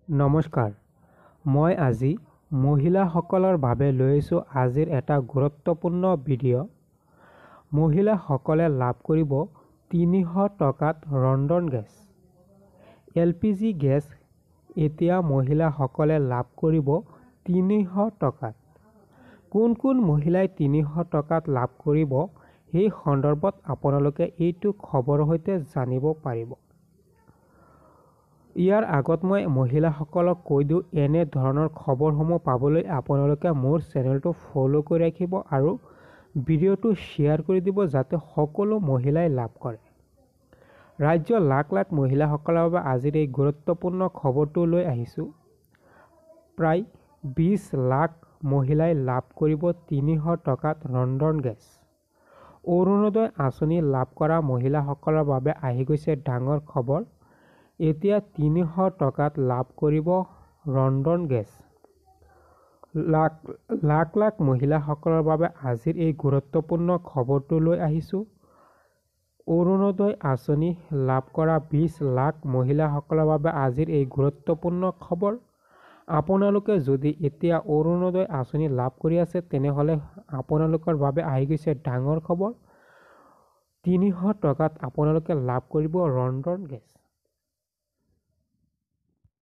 নমস্কাৰ, মই আজি মহিলাসকলৰ বাবে লৈছোঁ আজিৰ এটা গুৰুত্বপূৰ্ণ ভিডিঅ'। মহিলাসকলে লাভ কৰিব ৩০০ টকাত ৰন্ধন গেছ। LPG গেছ এতিয়া মহিলাসকলে লাভ কৰিব ৩০০ টকাত। কোন কোন মহিলাই ৩০০ টকাত লাভ কৰিব সেই সন্দৰ্ভত আপোনালোকে এইটো খবৰৰ সৈতে জানিব পাৰিব। ইয়াৰ আগত মই মহিলাসকলক কৈ দিওঁ, এনে ধৰণৰ খবৰসমূহ পাবলৈ আপোনালোকে মোৰ চেনেলটো ফ'ল' কৰি ৰাখিব আৰু ভিডিঅ'টো শ্বেয়াৰ কৰি দিব যাতে সকলো মহিলাই লাভ কৰে। ৰাজ্যৰ লাখ লাখ মহিলাসকলৰ বাবে আজিৰ এই গুৰুত্বপূৰ্ণ খবৰটো লৈ আহিছোঁ। প্ৰায় ২০ লাখ মহিলাই লাভ কৰিব ৩০০ টকাত ৰন্ধন গেছ। অৰুণোদয় আঁচনি লাভ কৰা মহিলাসকলৰ বাবে আহি গৈছে ডাঙৰ খবৰ। এতিয়া ৩০০ টকাত লাভ কৰিব ৰন্ধন গেছ। লাখ লাখ মহিলাসকলৰ বাবে আজিৰ এই গুৰুত্বপূৰ্ণ খবৰটো লৈ আহিছোঁ। অৰুণোদয় আঁচনি লাভ কৰা ২০ লাখ মহিলাসকলৰ বাবে আজিৰ এই গুৰুত্বপূৰ্ণ খবৰ। আপোনালোকে যদি এতিয়া অৰুণোদয় আঁচনি লাভ কৰি আছে তেনেহ'লে আপোনালোকৰ বাবে আহি গৈছে ডাঙৰ খবৰ। ৩০০ টকাত আপোনালোকে লাভ কৰিব ৰন্ধন গেছ।